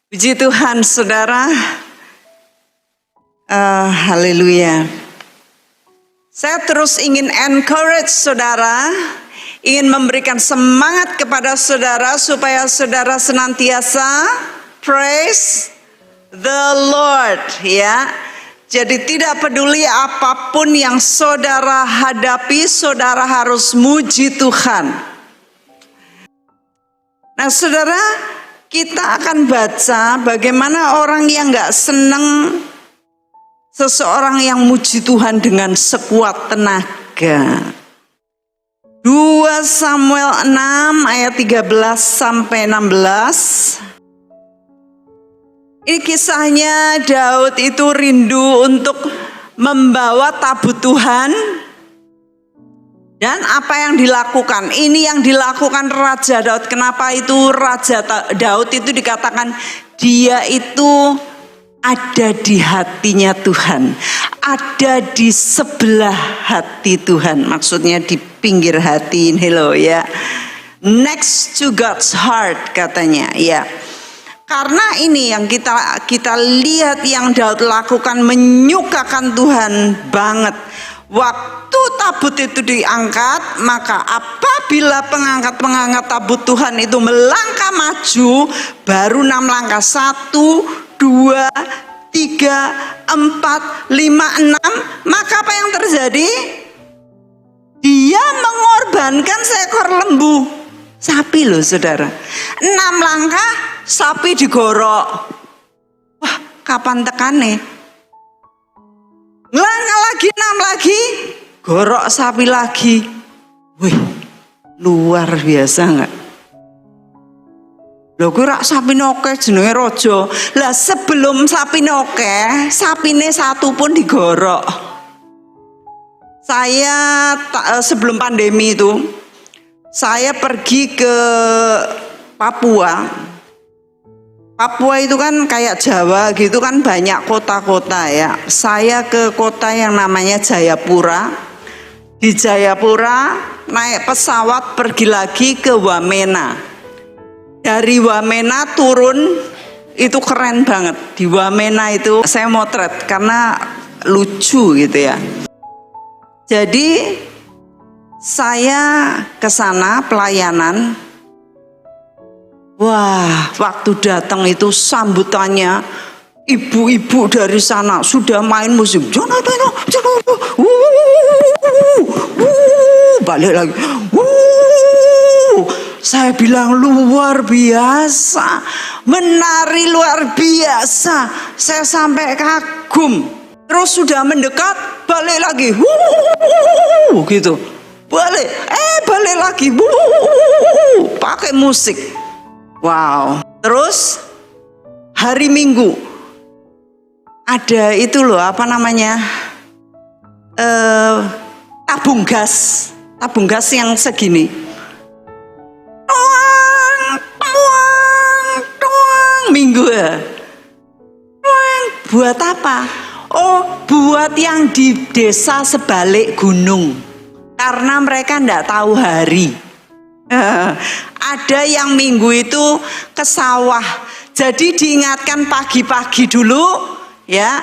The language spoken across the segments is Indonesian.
Puji Tuhan, saudara. Haleluya. Saya terus ingin encourage saudara, ingin memberikan semangat kepada saudara supaya saudara senantiasa praise the Lord, ya. Jadi tidak peduli apapun yang saudara hadapi, saudara harus muji Tuhan. Nah, saudara, kita akan baca bagaimana orang yang gak seneng seseorang yang muji Tuhan dengan sekuat tenaga. 2 Samuel 6 ayat 13 sampai 16. Ini kisahnya Daud itu rindu untuk membawa tabut Tuhan. Dan apa yang dilakukan? Ini yang dilakukan Raja Daud. Kenapa itu Raja Daud itu dikatakan dia itu ada di hatinya Tuhan, ada di sebelah hati Tuhan, maksudnya di pinggir hati ini loh ya, next to God's heart katanya ya. Karena ini yang kita lihat yang Daud lakukan menyukakan Tuhan banget. Waktu tabut itu diangkat, maka apabila pengangkat tabut Tuhan itu melangkah maju, baru 6 langkah, 1, 2, 3, 4, 5, 6. Maka apa yang terjadi? Dia mengorbankan seekor lembu sapi loh saudara. 6 langkah sapi digorok. Wah, kapan tekane? Langkah lagi, 6 lagi, gorok sapi lagi. Wih, luar biasa enggak? Lho kira sapi noke jenenge raja. Lah sebelum sapi noke, sapine satu pun digorok. Saya sebelum pandemi itu, saya pergi ke Papua. Papua itu kan kayak Jawa gitu kan, banyak kota-kota ya. Saya ke kota yang namanya Jayapura. Di Jayapura naik pesawat pergi lagi ke Wamena. Dari Wamena turun itu keren banget. Di Wamena itu saya motret karena lucu gitu ya. Jadi saya ke sana pelayanan. Wah, waktu datang itu sambutannya ibu-ibu dari sana sudah main musik. Balik lagi. Saya bilang luar biasa, menari luar biasa. Saya sampai kagum. Terus sudah mendekat, balik lagi. Gitu. Balik lagi. Pakai musik. Wow. Terus hari Minggu ada itu loh, apa namanya, tabung gas yang segini. Minggu ya. Buat apa? Oh, buat yang di desa sebalik gunung, karena mereka enggak tahu hari. Ada yang Minggu itu ke sawah. Jadi diingatkan pagi-pagi dulu ya,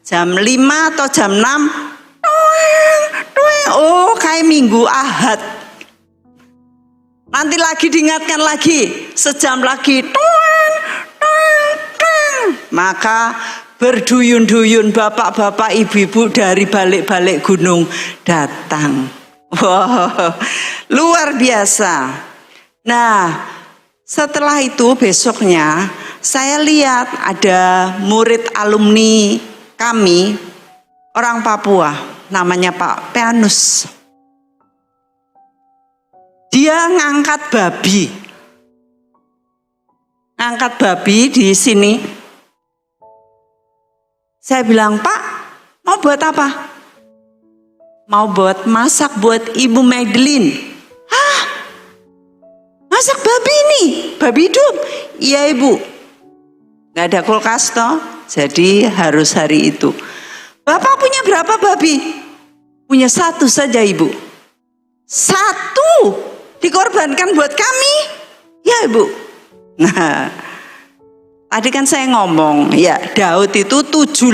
jam 5 atau jam 6. Oh, kayak Minggu Ahad. Nanti lagi diingatkan lagi, sejam lagi. Maka berduyun-duyun bapak-bapak ibu-ibu dari balik-balik gunung datang. Wow, luar biasa. Nah, setelah itu besoknya saya lihat ada murid alumni kami, orang Papua, namanya Pak Peanus. Dia ngangkat babi di sini. Saya bilang, Pak, mau buat apa? Mau buat masak buat Ibu Magdalene. Hah? Masak babi nih? Babi hidup? Iya Ibu. Gak ada kulkas toh, jadi harus hari itu. Bapak punya berapa babi? Punya 1 saja Ibu. 1 dikorbankan buat kami? Ya Ibu. Nah, Tadi kan saya ngomong, ya Daud itu 6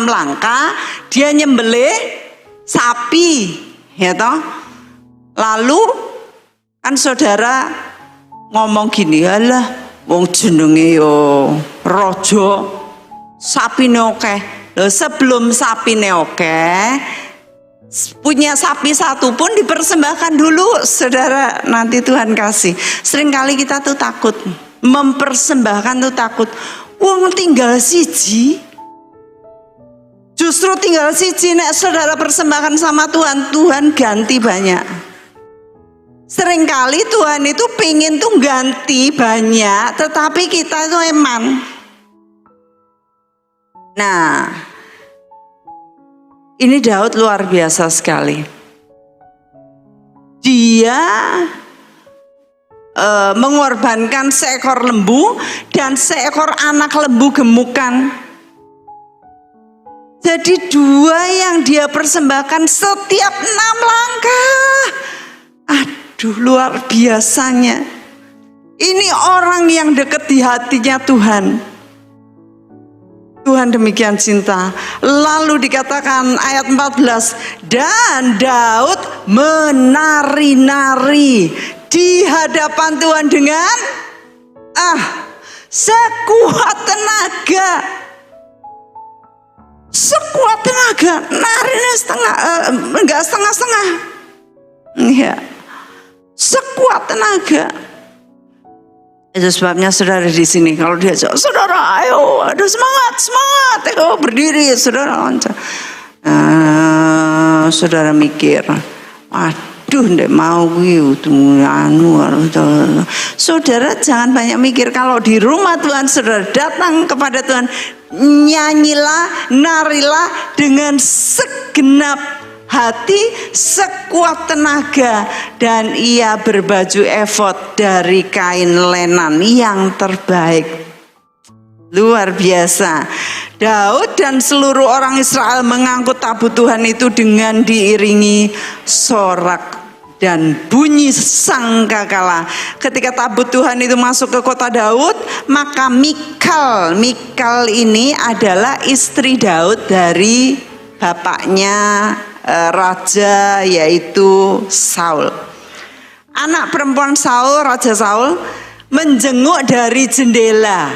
langkah dia nyembelih sapi, ya toh. Lalu kan saudara ngomong gini, alah wong jenenge yo raja, sapine akeh. Sebelum sapine akeh, punya sapi satu pun dipersembahkan dulu, saudara, nanti Tuhan kasih. Seringkali kita tuh takut mempersembahkan, tuh takut wong tinggal siji. Justru tinggal siji nek saudara persembahkan sama Tuhan, Tuhan ganti banyak. Seringkali Tuhan itu pingin tuh ganti banyak, tetapi kita itu eman. Nah, ini Daud luar biasa sekali. Dia mengorbankan seekor lembu dan seekor anak lembu gemukan. Jadi 2 yang dia persembahkan setiap 6 langkah. Aduh, luar biasanya. Ini orang yang dekat di hatinya Tuhan. Tuhan demikian cinta. Lalu dikatakan ayat 14, dan Daud menari-nari di hadapan Tuhan dengan sekuat tenaga. Sekuat tenaga, narinya enggak setengah-setengah. Ya. Sekuat tenaga. Itu sebabnya saudara di sini kalau dia saudara ayo, ada semangat, ayo berdiri saudara. Saudara mikir, aduh ndek mau saudara jangan banyak mikir. Kalau di rumah Tuhan saudara datang kepada Tuhan, nyanyilah, narilah dengan segenap hati, sekuat tenaga, dan ia berbaju efod dari kain lenan yang terbaik. Luar biasa. Daud dan seluruh orang Israel mengangkut tabut Tuhan itu dengan diiringi sorak dan bunyi sangkakala. Ketika tabut Tuhan itu masuk ke kota Daud, maka Mikal ini adalah istri Daud dari bapaknya raja, yaitu Saul. Anak perempuan Saul, Raja Saul, menjenguk dari jendela.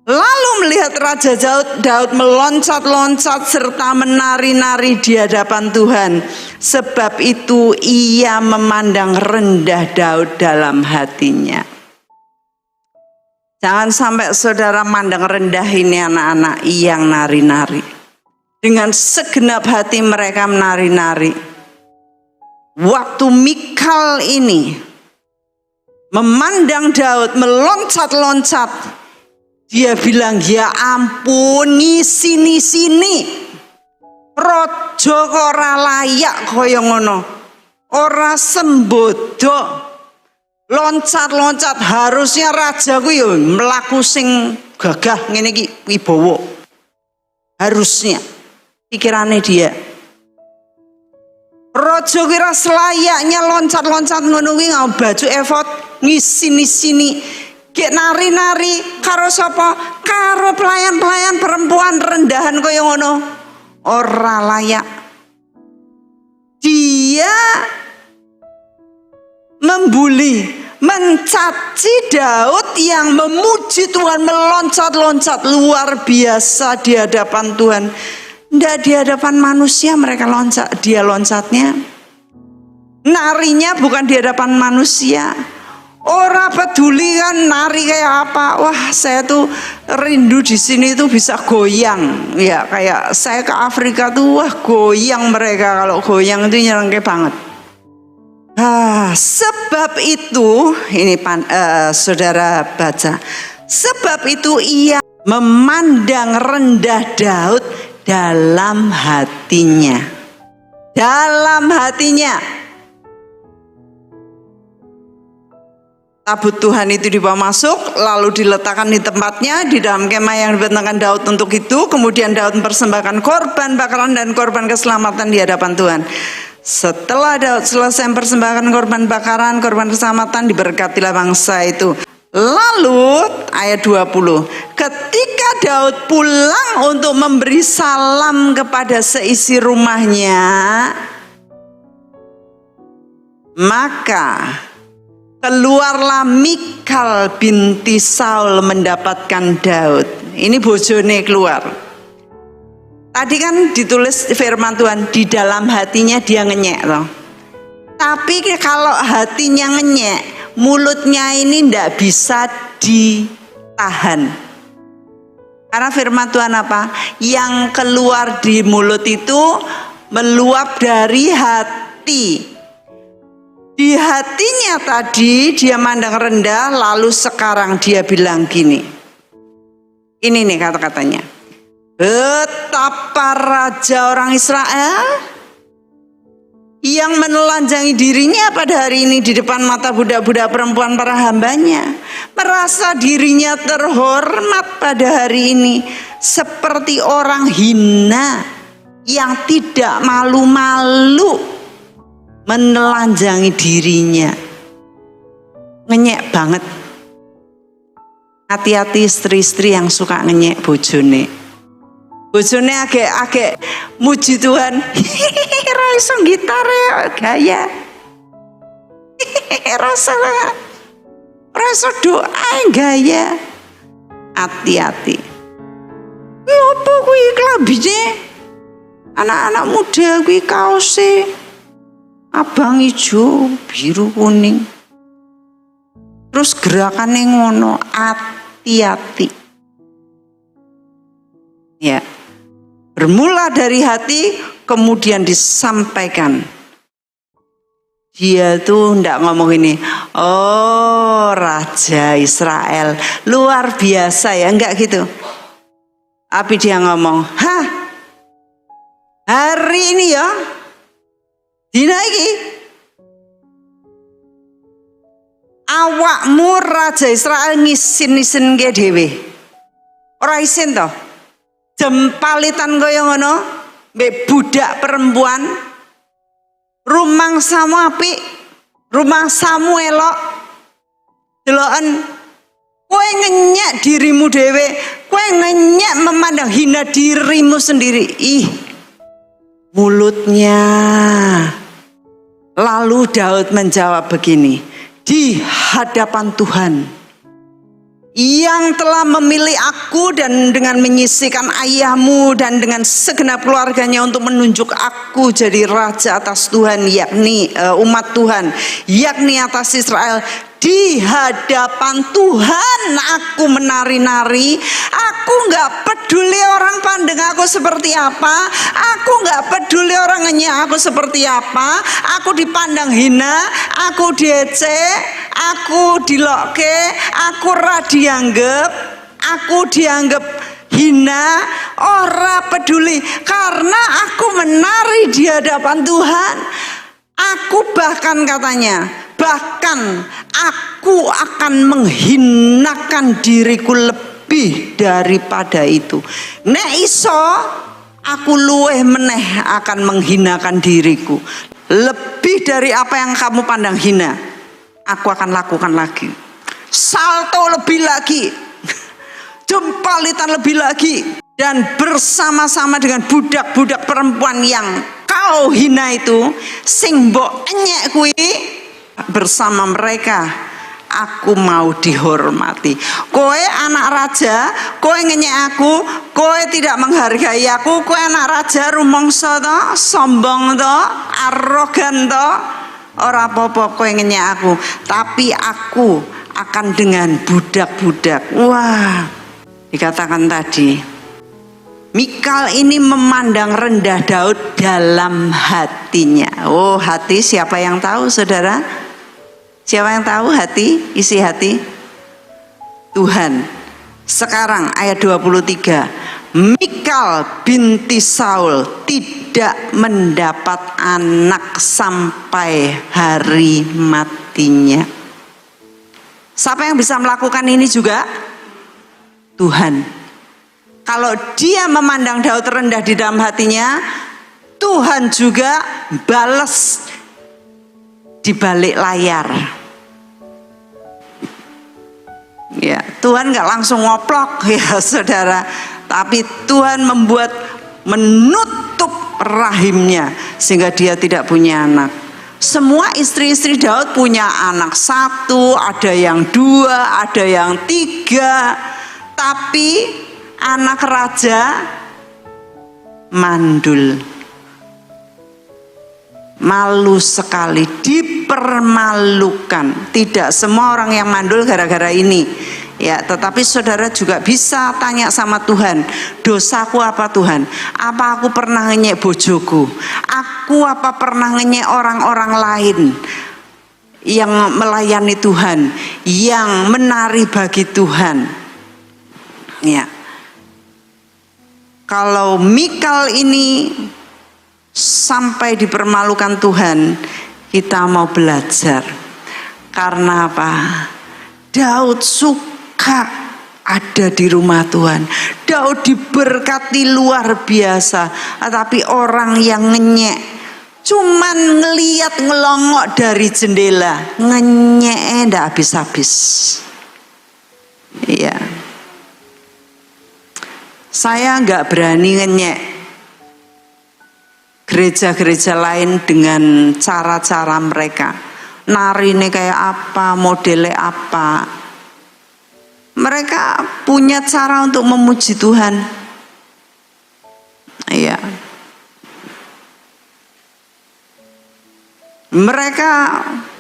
Lalu melihat Raja Daud meloncat-loncat serta menari-nari di hadapan Tuhan. Sebab itu ia memandang rendah Daud dalam hatinya. Jangan sampai saudara mandang rendah ini anak-anak yang nari-nari. Dengan segenap hati mereka menari-nari. Waktu Mikal ini memandang Daud meloncat-loncat, dia bilang, ya ampun, sini rojo kok ora layak kaya ngono, ora sembodo, loncat-loncat. Harusnya raja ku yo mlaku sing gagah ngene iki wibawa. Harusnya pikirane dia, rojo kira selayaknya loncat-loncat ngono kuwi nggawa baju efod sini Gek nari-nari karo sapa? Karo pelayan-pelayan perempuan rendahan kaya ngono. Ora layak. Dia membuli, mencaci Daud yang memuji Tuhan, meloncat-loncat luar biasa di hadapan Tuhan. Ndak di hadapan manusia mereka loncat, dia loncatnya. Narinya bukan di hadapan manusia. Ora peduli kan nari kayak apa. Wah, saya tuh rindu di sini tuh bisa goyang. Ya kayak saya ke Afrika tuh wah goyang mereka. Kalau goyang itu nyerengke banget. Sebab itu ini saudara baca. Sebab itu ia memandang rendah Daud dalam hatinya. Dalam hatinya. Tabut Tuhan itu dibawa masuk, lalu diletakkan di tempatnya di dalam kemah yang dibentangkan Daud untuk itu. Kemudian Daud mempersembahkan korban bakaran dan korban keselamatan di hadapan Tuhan. Setelah Daud selesai mempersembahkan korban bakaran, korban keselamatan, diberkatilah bangsa itu. Lalu ayat 20, ketika Daud pulang untuk memberi salam kepada seisi rumahnya, maka keluarlah Mikal binti Saul mendapatkan Daud. Ini bojone keluar. Tadi kan ditulis firman Tuhan, di dalam hatinya dia ngenyek loh. Tapi kalau hatinya ngenyek, mulutnya ini tidak bisa ditahan. Karena firman Tuhan apa? Yang keluar di mulut itu meluap dari hati. Di hatinya tadi dia mandang rendah, lalu sekarang dia bilang gini. Ini nih kata-katanya. Betapa raja orang Israel yang menelanjangi dirinya pada hari ini di depan mata budak-budak perempuan para hambanya, merasa dirinya terhormat pada hari ini, seperti orang hina yang tidak malu-malu menelanjangi dirinya. Ngenyek banget. Hati-hati istri-istri yang suka ngenyek bojone. Bojone agak muji Tuhan. Rasa gitar ya gaya. Rasa doa gaya. Hati-hati. Ya apa kuwi klambine? Anak-anak muda kuwi kaose abang ijo, biru kuning. Terus gerakannya ngono, hati-hati. Ya. Bermula dari hati, kemudian disampaikan. Dia tuh enggak ngomong ini, oh Raja Israel, luar biasa ya, enggak gitu. Tapi dia ngomong, hari ini ya, dina iki, awakmu Raja Israel ngisin-isin ke dewe. Ora isin toh. Jempalitan kaya ngono, mbek budak perempuan, rumangsamu apik, rumangsamu elok, deloken kowe ngenyek dirimu dhewe, kowe ngenyek memandang hina dirimu sendiri. Ih, mulutnya. Lalu Daud menjawab begini, di hadapan Tuhan yang telah memilih aku dan dengan menyisihkan ayahmu dan dengan segenap keluarganya untuk menunjuk aku jadi raja atas Tuhan, yakni umat Tuhan, yakni atas Israel. Di hadapan Tuhan aku menari-nari. Aku gak peduli orang pandang aku seperti apa. Aku gak peduli orang ngenyek aku seperti apa. Aku dipandang hina, aku diece, aku dilokke, aku ra dianggap, aku dianggap hina, ora peduli. Karena aku menari di hadapan Tuhan. Aku bahkan katanya, bahkan aku akan menghinakan diriku lebih daripada itu. Nek iso, aku luweh meneh akan menghinakan diriku. Lebih dari apa yang kamu pandang hina, aku akan lakukan lagi. Salto lebih lagi, jempalitan lebih lagi. Dan bersama-sama dengan budak-budak perempuan yang kau hina itu, sing mbok enyek kuwi, bersama mereka aku mau dihormati. Kowe anak raja, kowe ngenyek aku, kowe tidak menghargai aku, kowe anak raja rumangsa to, sombong to, arogan to, ora apa-apa kowe ngenyek aku, tapi aku akan dengan budak-budak. Wah, dikatakan tadi Mikal ini memandang rendah Daud dalam hatinya. Oh, hati siapa yang tahu, saudara? Siapa yang tahu hati, isi hati? Tuhan. Sekarang ayat 23. Mikal binti Saul tidak mendapat anak sampai hari matinya. Siapa yang bisa melakukan ini juga? Tuhan. Kalau dia memandang Daud rendah di dalam hatinya, Tuhan juga balas di balik layar. Ya, Tuhan nggak langsung ngoplok ya saudara, tapi Tuhan menutup rahimnya sehingga dia tidak punya anak. Semua istri-istri Daud punya anak satu, ada yang dua, ada yang tiga, tapi anak raja mandul. Malu sekali, dipermalukan. Tidak semua orang yang mandul gara-gara ini. Ya, tetapi saudara juga bisa tanya sama Tuhan, dosaku apa Tuhan? Apa aku pernah ngenyek bojoku? Aku apa pernah ngenyek orang-orang lain yang melayani Tuhan, yang menari bagi Tuhan? Ya. Kalau Mikal ini sampai dipermalukan Tuhan, kita mau belajar. Karena apa? Daud suka ada di rumah Tuhan. Daud diberkati luar biasa. Tapi orang yang ngenyek, cuman ngeliat ngelongok dari jendela, ngenyek ndak habis-habis. Iya. Saya nggak berani ngenyek gereja-gereja lain dengan cara-cara mereka. Narine kayak apa, modelnya apa. Mereka punya cara untuk memuji Tuhan. Iya. Mereka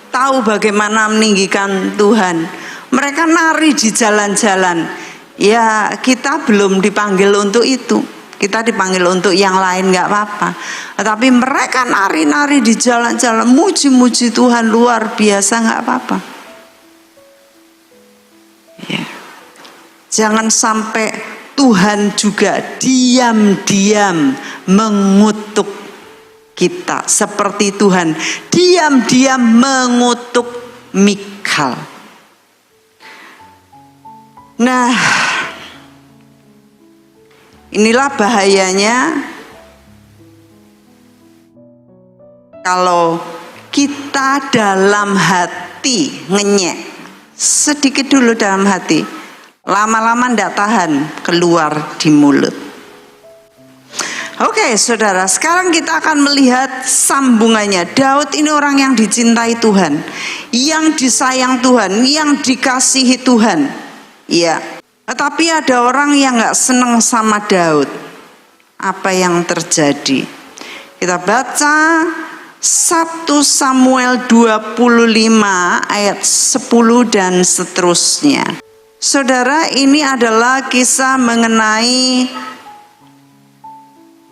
tahu bagaimana meninggikan Tuhan. Mereka nari di jalan-jalan. Ya, kita belum dipanggil untuk itu. Kita dipanggil untuk yang lain, nggak apa-apa. Tapi mereka nari-nari di jalan-jalan, muji-muji Tuhan luar biasa, nggak apa-apa. Ya. Jangan sampai Tuhan juga diam-diam mengutuk kita seperti Tuhan diam-diam mengutuk Mikal. Nah, inilah bahayanya kalau kita dalam hati ngenyek, sedikit dulu dalam hati, lama-lama ndak tahan keluar di mulut. Oke, saudara, sekarang kita akan melihat sambungannya. Daud ini orang yang dicintai Tuhan, yang disayang Tuhan, yang dikasihi Tuhan. Ya, tetapi ada orang yang nggak senang sama Daud. Apa yang terjadi? Kita baca 1 Samuel 25 ayat 10 dan seterusnya. Saudara, ini adalah kisah mengenai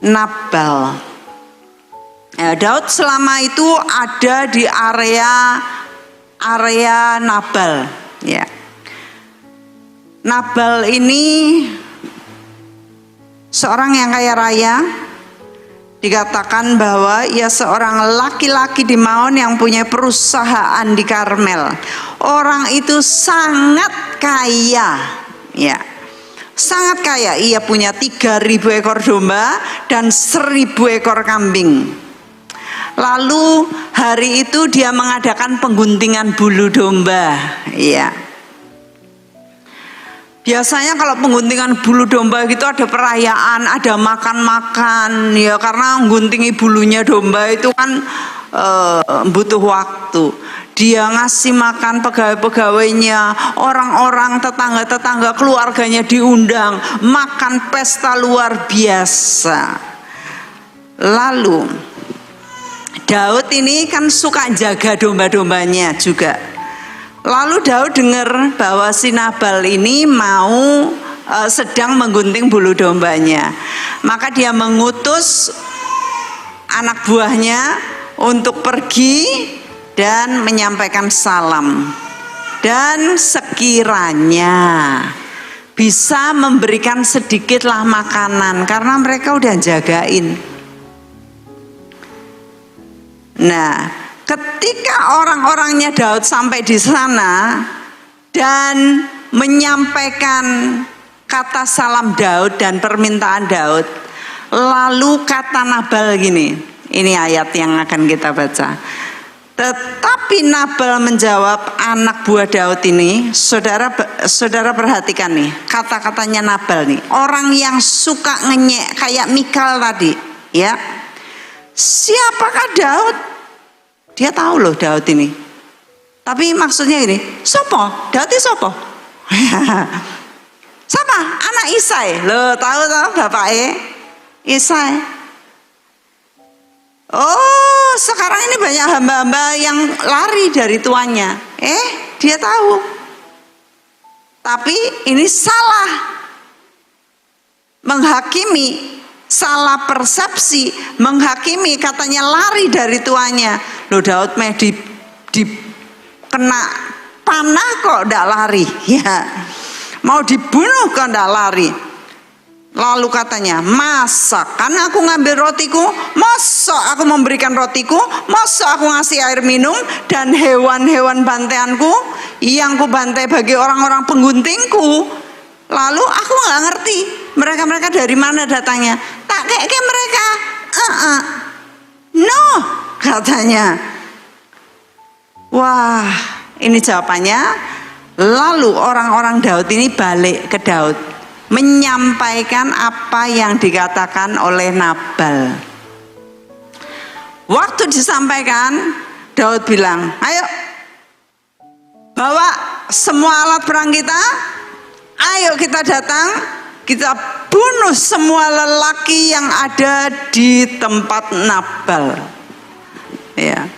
Nabal. Ya, Daud selama itu ada di area Nabal. Ya. Nabal ini seorang yang kaya raya. Dikatakan bahwa ia seorang laki-laki di Maon yang punya perusahaan di Karmel. Orang itu sangat kaya, ya, sangat kaya. Ia punya 3.000 ekor domba dan 1.000 ekor kambing. Lalu hari itu dia mengadakan pengguntingan bulu domba, ya. Biasanya kalau pengguntingan bulu domba gitu ada perayaan, ada makan-makan, ya, karena mengguntingi bulunya domba itu kan butuh waktu. Dia ngasih makan pegawai-pegawainya, orang-orang tetangga-tetangga keluarganya diundang, makan pesta luar biasa. Lalu Daud ini kan suka jaga domba-dombanya juga. Lalu Daud dengar bahwa si Nabal ini mau sedang menggunting bulu dombanya. Maka dia mengutus anak buahnya untuk pergi dan menyampaikan salam. Dan sekiranya bisa memberikan sedikitlah makanan, karena mereka udah jagain. Nah, ketika orang-orangnya Daud sampai di sana dan menyampaikan kata salam Daud dan permintaan Daud, lalu kata Nabal gini, ini ayat yang akan kita baca. Tetapi Nabal menjawab, anak buah Daud ini, saudara perhatikan nih, kata-katanya Nabal nih, orang yang suka ngenyek kayak Mikal tadi, ya. Siapakah Daud? Dia tahu loh Daud ini. Tapi maksudnya ini, sopo? Daud itu sopo? Siapa? Anak Isai. Loh, tahu bapaknya Isai. Oh, sekarang ini banyak hamba-hamba yang lari dari tuannya. Dia tahu. Tapi ini salah. Menghakimi, salah persepsi, menghakimi katanya lari dari tuannya. Loh, Daud mah di kena panah kok ndak lari, ya. Mau dibunuh kok ndak lari. Lalu katanya, masa kan aku ngambil rotiku, masa aku memberikan rotiku, masa aku ngasih air minum, dan hewan-hewan bantaianku yang ku bantai bagi orang-orang pengguntingku. Lalu aku nggak ngerti mereka dari mana datangnya. Tak kayak mereka, no katanya. Wah, ini jawabannya. Lalu orang-orang Daud ini balik ke Daud, menyampaikan apa yang dikatakan oleh Nabal. Waktu disampaikan, Daud bilang, ayo bawa semua alat perang kita, ayo kita datang, kita bunuh semua lelaki yang ada di tempat Nabal. Ya.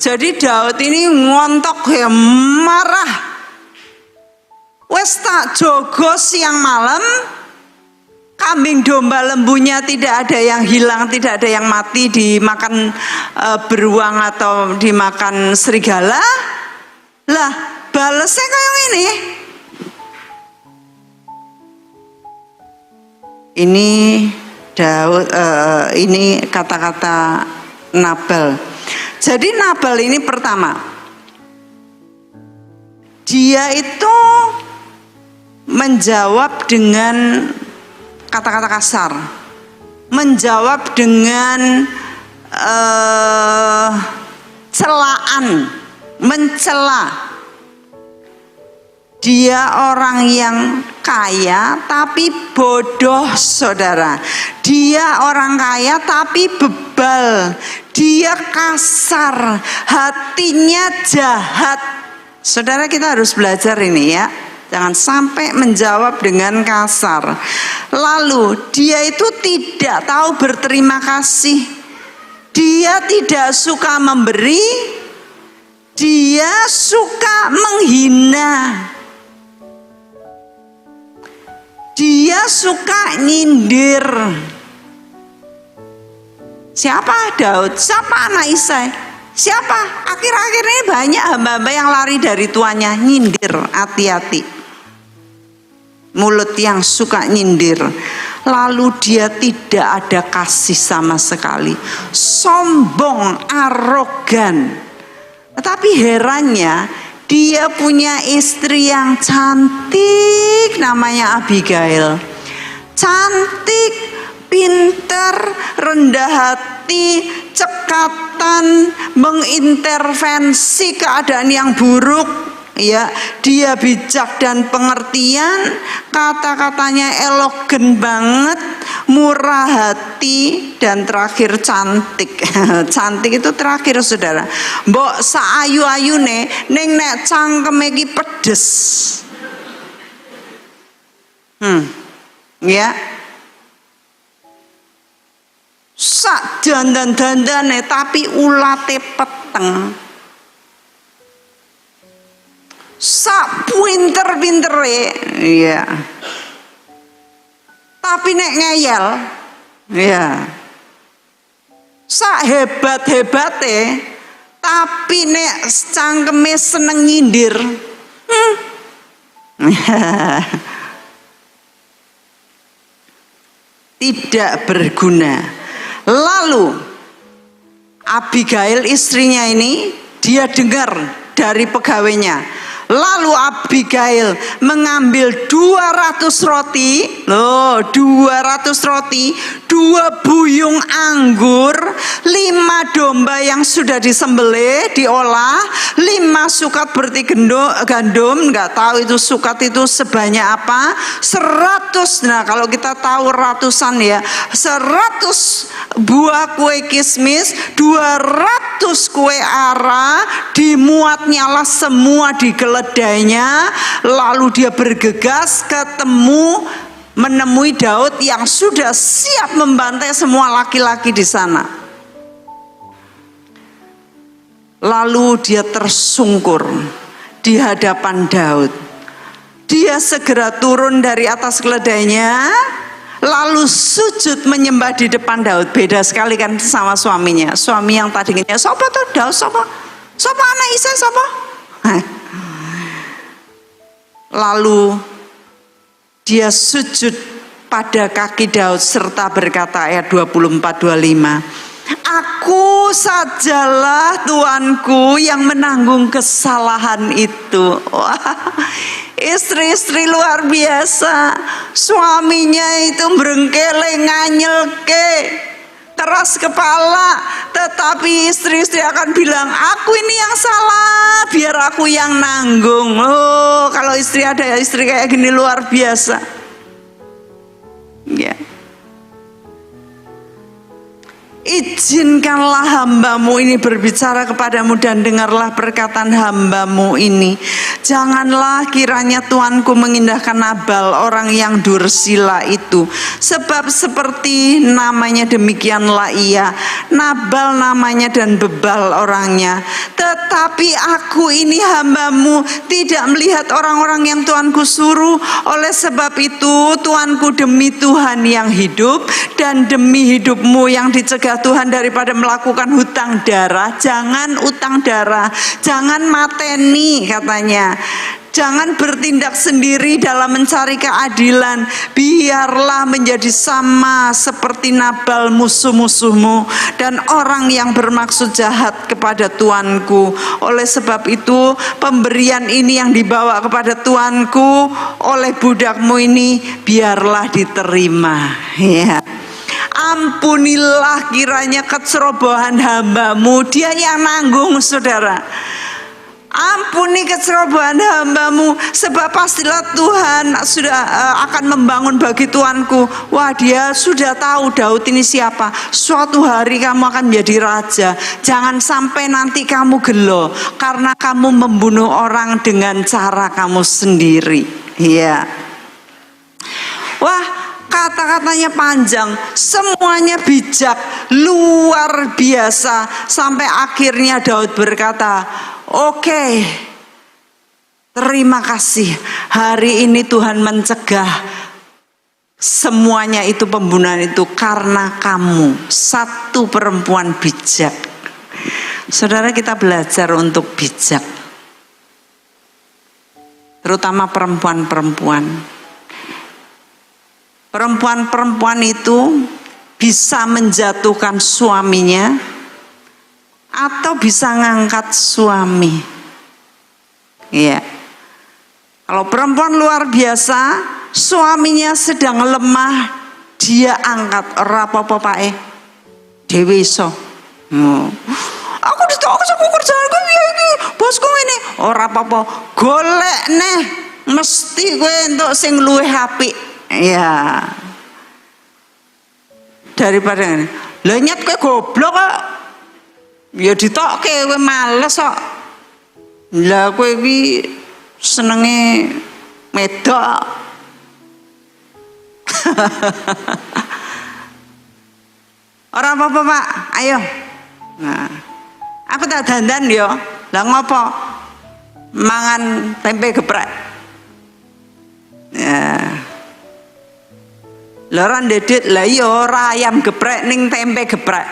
Jadi Daud ini ngontok, ya, marah. Wes tak jogo siang malam, kambing domba lembunya tidak ada yang hilang, tidak ada yang mati dimakan beruang atau dimakan serigala. Lah, balesnya kayak ini. Ini Daud, ini kata-kata Nabal. Jadi Nabal ini pertama, dia itu menjawab dengan kata-kata kasar, menjawab dengan celaan, mencela. Dia orang yang kaya tapi bodoh, saudara. Dia orang kaya tapi bebal. Dia kasar, hatinya jahat. Saudara, kita harus belajar ini, ya. Jangan sampai menjawab dengan kasar. Lalu dia itu tidak tahu berterima kasih. Dia tidak suka memberi. Dia suka menghina. Dia suka nyindir. Siapa Daud? Siapa anak Isai? Siapa? Akhir-akhir ini banyak hamba-hamba yang lari dari tuannya. Nyindir, hati-hati. Mulut yang suka nyindir. Lalu dia tidak ada kasih sama sekali. Sombong, arogan. Tetapi herannya, dia punya istri yang cantik, namanya Abigail. Cantik, pintar, rendah hati, cekatan, mengintervensi keadaan yang buruk. Ya, dia bijak dan pengertian, kata-katanya elegan banget, murah hati, dan terakhir cantik. Cantik itu terakhir, saudara. Mbok saayu-ayune ning nek cangkeme iki pedes. Ya. Sak dandan-dandane tapi ulate peteng. Sak pinter-pintere, iya. Tapi nek ngeyel, iya. Sak hebat-hebate, tapi nek cangkeme seneng nyindir. Tidak berguna. Lalu Abigail istrinya ini, dia dengar dari pegawainya, Lalu Abigail mengambil 200 roti, 200 roti, 2 buyung anggur, 5 domba yang sudah disembelih, diolah, 5 sukat berti gandum, nggak tahu itu sukat itu sebanyak apa, 100, nah kalau kita tahu ratusan ya, 100 buah kue kismis, 200 kue ara, dimuatnyalah semua di keledainya. Lalu dia bergegas menemui Daud yang sudah siap membantai semua laki-laki di sana. Lalu dia tersungkur di hadapan Daud. Dia segera turun dari atas keledainya, lalu sujud menyembah di depan Daud. Beda sekali kan sama suaminya. Suami yang tadinya sapa tuh Daud, sapa anak Isai, sapa. Lalu dia sujud pada kaki Daud serta berkata, ayat 24-25, aku sajalah tuanku yang menanggung kesalahan itu. Wah, istri-istri luar biasa. Suaminya itu berengkele, nganyelke, keras kepala, tetapi istri-istri akan bilang, aku ini yang salah, biar aku yang nanggung. Kalau ada istri kayak gini luar biasa. Ya. Izinkanlah hambamu ini berbicara kepadamu dan dengarlah perkataan hambamu ini. Janganlah kiranya tuanku mengindahkan Nabal orang yang dursila itu, sebab seperti namanya demikianlah ia. Nabal namanya dan bebal orangnya. Tetapi aku ini hambamu tidak melihat orang-orang yang tuanku suruh. Oleh sebab itu tuanku, demi Tuhan yang hidup dan demi hidupmu yang dicegah Tuhan daripada melakukan hutang darah, jangan utang darah, jangan mateni katanya, jangan bertindak sendiri dalam mencari keadilan, biarlah menjadi sama seperti Nabal musuh-musuhmu dan orang yang bermaksud jahat kepada tuanku. Oleh sebab itu pemberian ini yang dibawa kepada tuanku oleh budakmu ini biarlah diterima. Ya. Ampunilah kiranya kecerobohan hambamu. Dia yang nanggung, saudara. Ampuni kecerobohan hambamu, sebab pastilah Tuhan sudah akan membangun bagi tuanku. Wah, dia sudah tahu Daud ini siapa. Suatu hari kamu akan menjadi raja. Jangan sampai nanti kamu gelo karena kamu membunuh orang dengan cara kamu sendiri. Iya. Wah, kata-katanya panjang, semuanya bijak, luar biasa. Sampai akhirnya Daud berkata, oke, terima kasih. Hari ini Tuhan mencegah semuanya itu, pembunuhan itu, karena kamu satu perempuan bijak. Saudara, kita belajar untuk bijak, terutama perempuan-perempuan. Perempuan-perempuan itu bisa menjatuhkan suaminya atau bisa ngangkat suami. Iya. Kalau perempuan luar biasa, suaminya sedang lemah, dia angkat. Ora apa-apa pae. Dewe iso. Aku ditolak sama kerjaanku piye iki? Bosku ngene. Ora apa-apa. Golek neh, mesti kowe entuk sing luwih apik. Ya, daripada ini, lah nyet kowe goblok kok. Ya ditokke kowe males kok. Lah kowe iki senenge medok. Ora apa-apa, Pak. Ayo. Nah, aku tak dandan yo. Lah ngopo? Mangan tempe geprek. Ya. Lora ndedit, lah iya ora ayam geprek ning tempe geprek.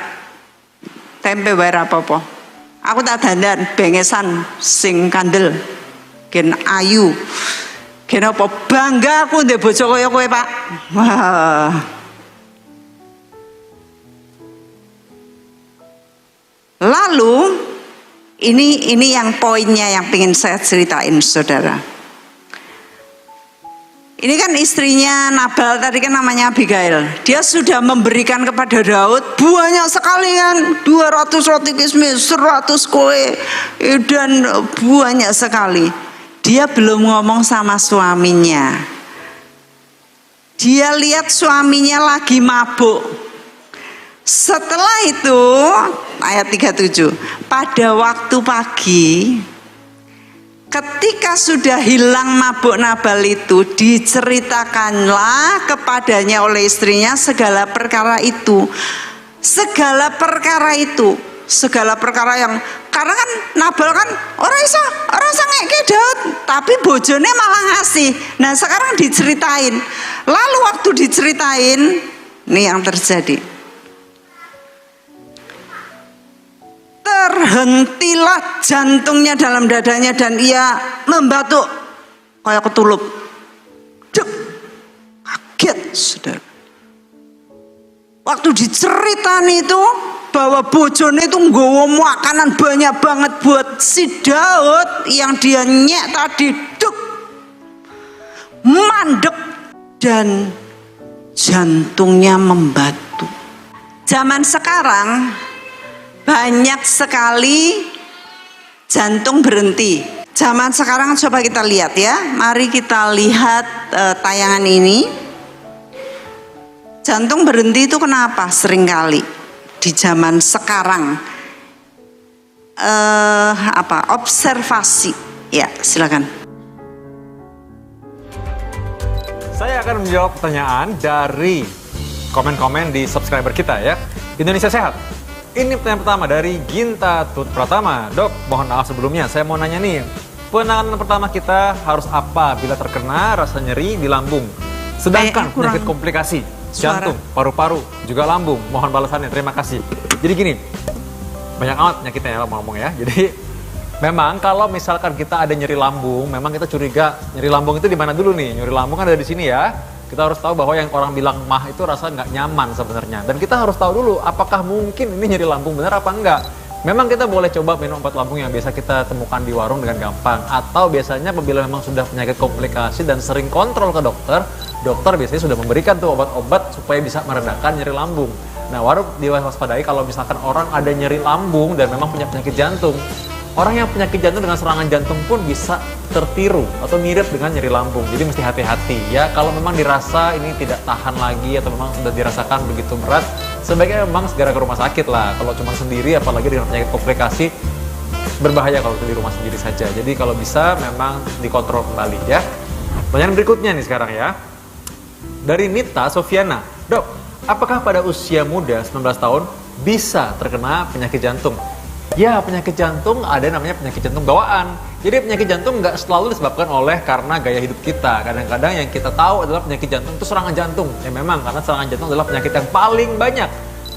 Tempe wae ora apa-apa. Aku tak dandan bengesan sing kandel. Gen ayu. Gen apa bangga aku ndek bojo kaya kowe, Pak. Wah. Lalu Ini yang poinnya yang ingin saya ceritain, saudara. Ini kan istrinya Nabal tadi kan namanya Abigail. Dia sudah memberikan kepada Daud banyak sekali kan, 200 roti kismis, 100 kue, dan banyak sekali. Dia belum ngomong sama suaminya. Dia lihat suaminya lagi mabuk. Setelah itu ayat 37, pada waktu pagi ketika sudah hilang mabuk Nabal itu, diceritakanlah kepadanya oleh istrinya segala perkara itu. Segala perkara itu, segala perkara yang, karena kan Nabal kan orang ngeke Daud, tapi bojone malah ngasih. Nah sekarang diceritain. Lalu waktu diceritain, ini yang terjadi. Terhentilah jantungnya dalam dadanya dan ia membatuk kayak ketulup. Dek, kaget saudara. Waktu diceritain itu bahwa bojone itu nggawa makanan banyak banget buat si Daud yang dia nyek tadi, dek, mandek dan jantungnya membatu. Zaman sekarang banyak sekali jantung berhenti. Zaman sekarang coba kita lihat ya. Mari kita lihat tayangan ini. Jantung berhenti itu kenapa? Seringkali di zaman sekarang observasi. Ya, silakan. Saya akan menjawab pertanyaan dari komen-komen di subscriber kita ya. Indonesia Sehat. Ini pertanyaan pertama dari Ginta Tut Pratama. Dok, mohon maaf sebelumnya, saya mau nanya nih, penanganan pertama kita harus apa bila terkena rasa nyeri di lambung? Sedangkan penyakit komplikasi, jantung, paru-paru, juga lambung. Mohon balasannya, terima kasih. Jadi gini, banyak amat penyakitnya ya ngomong ya. Jadi memang kalau misalkan kita ada nyeri lambung, memang kita curiga nyeri lambung itu di mana dulu nih? Nyeri lambung kan ada di sini ya. Kita harus tahu bahwa yang orang bilang mah itu rasa nggak nyaman sebenarnya. Dan kita harus tahu dulu apakah mungkin ini nyeri lambung benar apa enggak. Memang kita boleh coba minum obat lambung yang biasa kita temukan di warung dengan gampang. Atau biasanya apabila memang sudah penyakit komplikasi dan sering kontrol ke dokter, dokter biasanya sudah memberikan tuh obat-obat supaya bisa meredakan nyeri lambung. Nah, harus diwaspadai kalau misalkan orang ada nyeri lambung dan memang punya penyakit jantung. Orang yang penyakit jantung dengan serangan jantung pun bisa tertiru atau mirip dengan nyeri lambung. Jadi mesti hati-hati ya. Kalau memang dirasa ini tidak tahan lagi atau memang sudah dirasakan begitu berat, sebaiknya memang segera ke rumah sakit lah. Kalau cuma sendiri, apalagi dengan penyakit komplikasi, berbahaya kalau di rumah sendiri saja. Jadi kalau bisa memang dikontrol kembali ya. Pertanyaan berikutnya nih sekarang ya. Dari Nita Sofiana. Dok, apakah pada usia muda 19 tahun bisa terkena penyakit jantung? Ya, penyakit jantung ada namanya penyakit jantung bawaan. Jadi penyakit jantung nggak selalu disebabkan oleh karena gaya hidup kita. Kadang-kadang yang kita tahu adalah penyakit jantung itu serangan jantung. Ya memang, karena serangan jantung adalah penyakit yang paling banyak.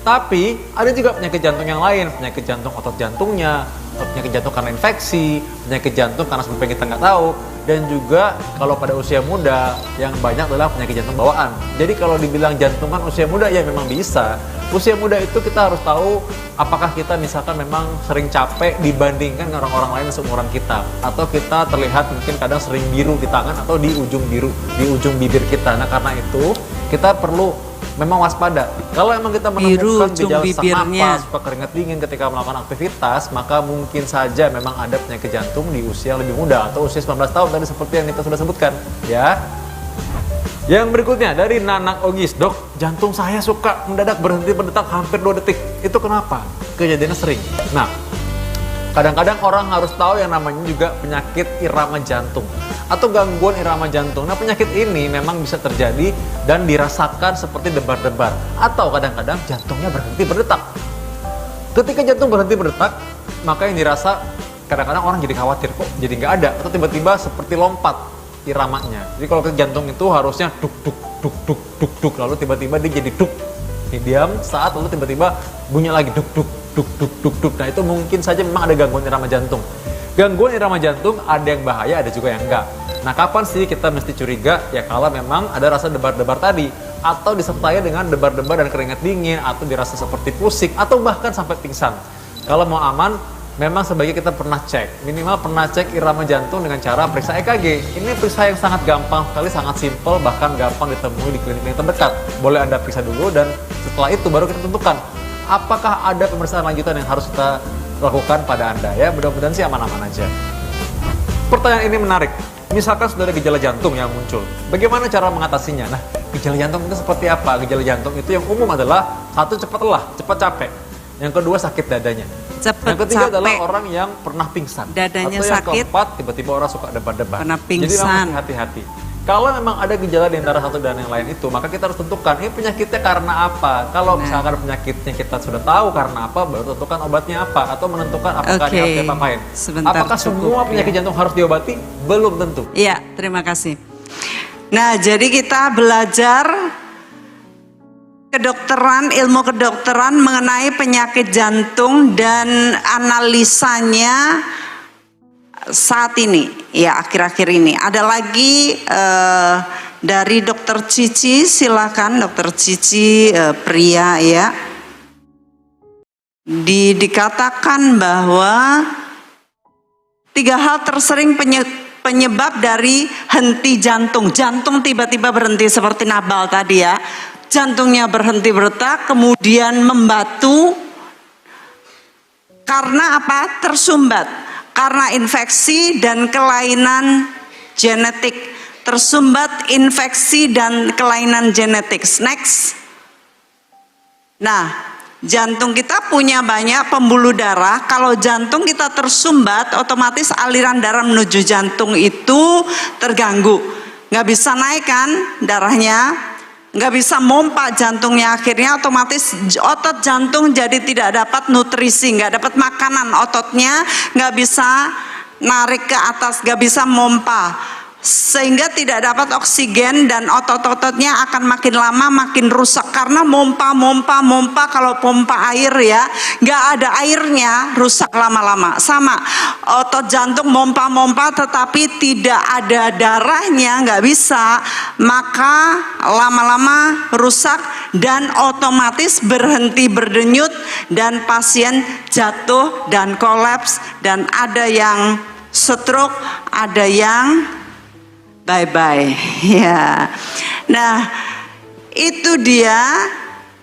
Tapi ada juga penyakit jantung yang lain. Penyakit jantung otot jantungnya, penyakit jantung karena infeksi, penyakit jantung karena sebabnya kita nggak tahu. Dan juga kalau pada usia muda yang banyak adalah penyakit jantung bawaan. Jadi kalau dibilang jantungan usia muda ya memang bisa. Usia muda itu kita harus tahu apakah kita misalkan memang sering capek dibandingkan dengan orang-orang lain seumuran kita. Atau kita terlihat mungkin kadang sering biru di tangan atau di ujung bibir kita. Nah karena itu kita perlu memang waspada. Kalau memang kita menemukan gejala sesak napas, suka keringat dingin ketika melakukan aktivitas, maka mungkin saja memang ada penyakit jantung di usia lebih muda atau usia 19 tahun tadi seperti yang kita sudah sebutkan, ya. Yang berikutnya dari Nanak Ogis, dok, jantung saya suka mendadak berhenti berdetak hampir 2 detik. Itu kenapa? Kejadiannya sering. Nah, kadang-kadang orang harus tahu yang namanya juga penyakit irama jantung atau gangguan irama jantung. Nah, penyakit ini memang bisa terjadi dan dirasakan seperti debar-debar atau kadang-kadang jantungnya berhenti berdetak. Ketika jantung berhenti berdetak, maka yang dirasa kadang-kadang orang jadi khawatir, kok jadi nggak ada atau tiba-tiba seperti lompat iramanya. Jadi kalau ke jantung itu harusnya duk duk duk duk duk duk, lalu tiba-tiba dia jadi duk. Diam saat lalu tiba-tiba bunyi lagi duk duk duk duk duk duk. Nah, itu mungkin saja memang ada gangguan irama jantung. Gangguan irama jantung ada yang bahaya, ada juga yang enggak. Nah, kapan sih kita mesti curiga? Ya kalau memang ada rasa debar-debar tadi, atau disertai dengan debar-debar dan keringat dingin, atau dirasa seperti pusing, atau bahkan sampai pingsan. Kalau mau aman, memang sebaiknya kita pernah cek, minimal pernah cek irama jantung dengan cara periksa EKG. Ini periksa yang sangat gampang sekali, sangat simpel, bahkan gampang ditemui di klinik yang terdekat. Boleh Anda periksa dulu dan setelah itu baru kita tentukan apakah ada pemeriksaan lanjutan yang harus kita lakukan pada Anda ya. Mudah-mudahan sih aman-aman aja. Pertanyaan ini menarik. Misalkan sudah ada gejala jantung yang muncul, bagaimana cara mengatasinya? Nah, gejala jantung itu seperti apa? Gejala jantung itu yang umum adalah satu, cepat lelah, cepat capek. Yang kedua, sakit dadanya. Cepat yang ketiga capek. adalah orang yang pernah pingsan. Dadanya atau yang sakit. keempat, tiba-tiba orang suka debar-debar. Pernah Jadi pingsan. memang hati-hati. Kalau memang ada gejala di antara satu dan yang lain itu, maka kita harus tentukan ini penyakitnya karena apa. Kalau misalkan penyakitnya kita sudah tahu karena apa, baru tentukan obatnya apa atau menentukan apakah Oke. harus diapa-apain. Sebentar, Apakah cukup, semua penyakit ya. jantung harus diobati? Belum tentu. Iya, terima kasih. Nah, jadi kita belajar kedokteran, ilmu kedokteran mengenai penyakit jantung dan analisanya saat ini, ya akhir-akhir ini. Ada lagi dari Dokter Cici, silakan Dokter Cici, pria ya. Dikatakan bahwa 3 hal tersering penyebab dari henti jantung. Jantung tiba-tiba berhenti seperti Nabal tadi ya. Jantungnya berhenti berdetak, kemudian membatu. Karena apa? Tersumbat. Karena infeksi dan kelainan genetik. Tersumbat infeksi dan kelainan genetik. Next. Nah, jantung kita punya banyak pembuluh darah. Kalau jantung kita tersumbat, otomatis aliran darah menuju jantung itu terganggu. Nggak bisa naik kan darahnya, nggak bisa mompa jantungnya, akhirnya otomatis otot jantung jadi tidak dapat nutrisi, nggak dapat makanan, ototnya nggak bisa narik ke atas, nggak bisa mompa, sehingga tidak dapat oksigen dan otot-ototnya akan makin lama makin rusak karena mompa kalau pompa air ya, nggak ada airnya, rusak lama-lama. Sama otot jantung mompa tetapi tidak ada darahnya, nggak bisa, maka lama-lama rusak dan otomatis berhenti berdenyut dan pasien jatuh dan kolaps dan ada yang stroke, ada yang bye-bye ya. Nah, itu dia.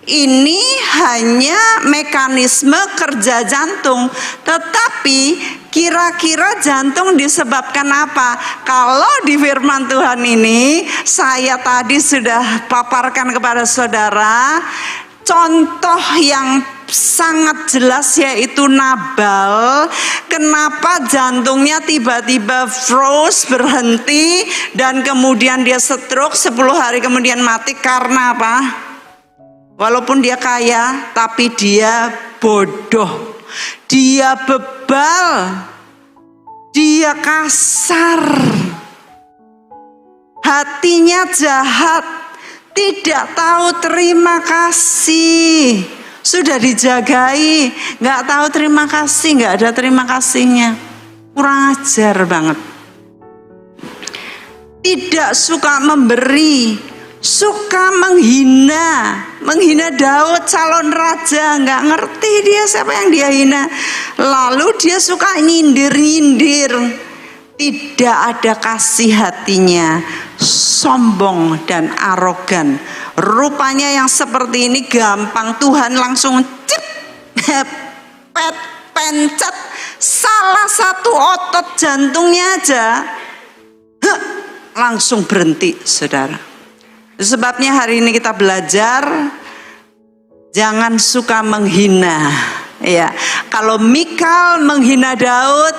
Ini hanya mekanisme kerja jantung. Tetapi kira-kira jantung disebabkan apa? Kalau di firman Tuhan ini saya tadi sudah paparkan kepada saudara, contoh yang sangat jelas yaitu Nabal. Kenapa jantungnya tiba-tiba froze, berhenti, dan kemudian dia stroke, 10 hari kemudian mati. Karena apa? Walaupun dia kaya, tapi dia bodoh, dia bebal, dia kasar, hatinya jahat, tidak tahu terima kasih. Sudah dijagai, nggak tahu terima kasih, nggak ada terima kasihnya, kurang ajar banget. Tidak suka memberi, suka menghina Daud calon raja, nggak ngerti dia siapa yang dia hina. Lalu dia suka nyindir, tidak ada kasih hatinya, sombong dan arogan. Rupanya yang seperti ini gampang Tuhan langsung pencet salah satu otot jantungnya aja, langsung berhenti, saudara. Sebabnya hari ini kita belajar jangan suka menghina. Ya, kalau Mikal menghina Daud,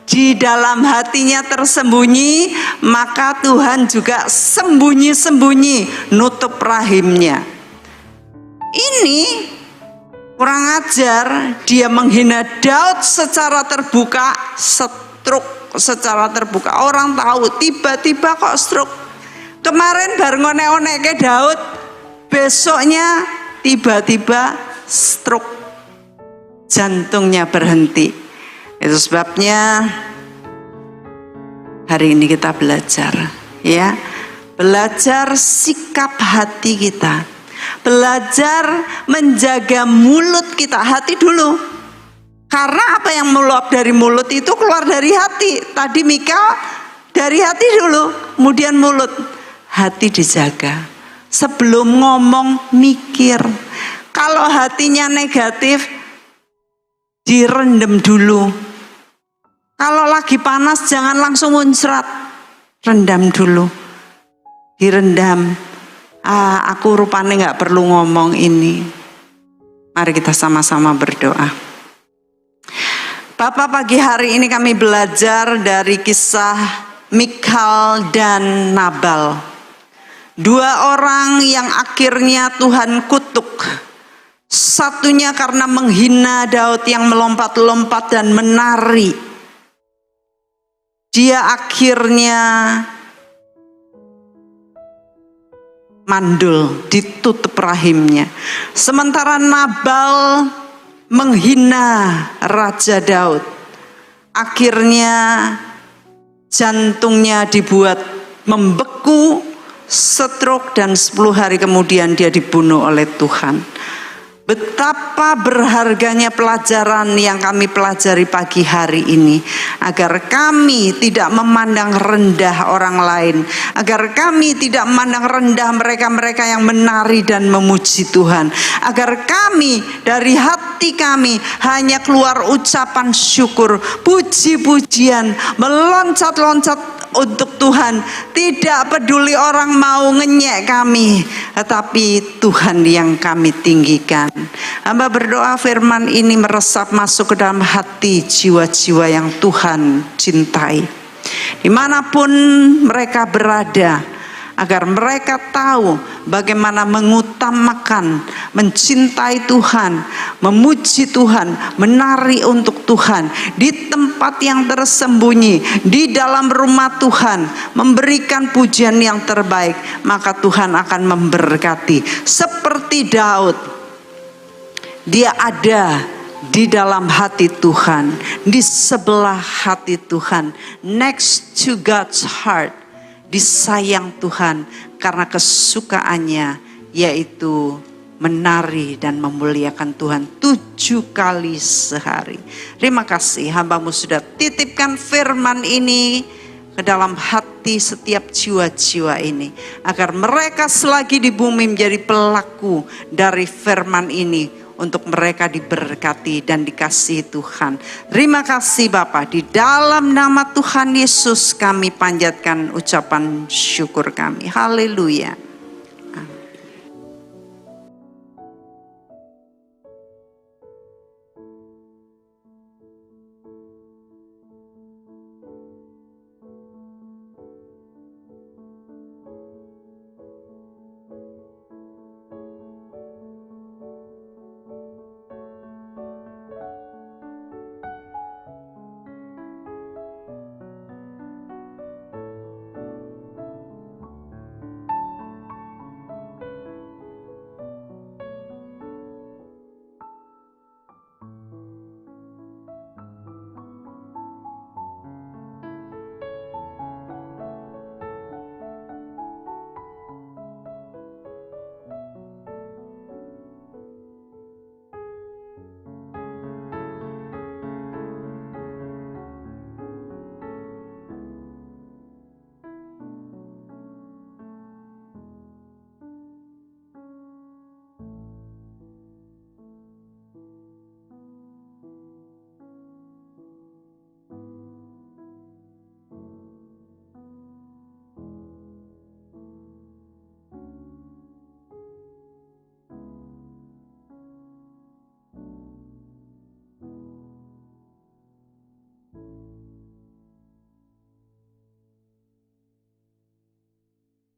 di dalam hatinya tersembunyi, maka Tuhan juga sembunyi-sembunyi nutup rahimnya. Ini kurang ajar, dia menghina Daud secara terbuka, stroke secara terbuka. Orang tahu, tiba-tiba kok stroke. Kemarin baru ngonek-ngonek ke Daud, besoknya tiba-tiba stroke, jantungnya berhenti. Itu sebabnya hari ini kita belajar, ya, belajar sikap hati kita, belajar menjaga mulut kita, hati dulu. Karena apa yang meluap dari mulut itu keluar dari hati. Tadi Mika dari hati dulu, kemudian mulut. Hati dijaga. Sebelum ngomong mikir. Kalau hatinya negatif, direndam dulu. Kalau lagi panas jangan langsung muncrat. Rendam dulu. Direndam. Aku rupanya gak perlu ngomong ini. Mari kita sama-sama berdoa. Bapak, pagi hari ini kami belajar dari kisah Mikhal dan Nabal. Dua orang yang akhirnya Tuhan kutuk. Satunya karena menghina Daud yang melompat-lompat dan menari. Dia akhirnya mandul, ditutup rahimnya. Sementara Nabal menghina Raja Daud. Akhirnya jantungnya dibuat membeku, stroke, dan 10 hari kemudian dia dibunuh oleh Tuhan. Betapa berharganya pelajaran yang kami pelajari pagi hari ini. Agar kami tidak memandang rendah orang lain. Agar kami tidak memandang rendah mereka-mereka yang menari dan memuji Tuhan. Agar kami dari hati kami hanya keluar ucapan syukur, puji-pujian, meloncat-loncat untuk Tuhan. Tidak peduli orang mau ngenyek kami, tetapi Tuhan yang kami tinggikan. Hamba berdoa firman ini meresap masuk ke dalam hati jiwa-jiwa yang Tuhan cintai. Dimanapun mereka berada, agar mereka tahu bagaimana mengutamakan, mencintai Tuhan, memuji Tuhan, menari untuk Tuhan di tempat yang tersembunyi, di dalam rumah Tuhan, memberikan pujian yang terbaik, maka Tuhan akan memberkati. Seperti Daud, dia ada di dalam hati Tuhan, di sebelah hati Tuhan, next to God's heart. Disayang Tuhan karena kesukaannya yaitu menari dan memuliakan Tuhan 7 kali sehari. Terima kasih, hambamu sudah titipkan firman ini ke dalam hati setiap jiwa-jiwa ini, agar mereka selagi di bumi menjadi pelaku dari firman ini, untuk mereka diberkati dan dikasihi Tuhan. Terima kasih Bapa, di dalam nama Tuhan Yesus kami panjatkan ucapan syukur kami. Haleluya.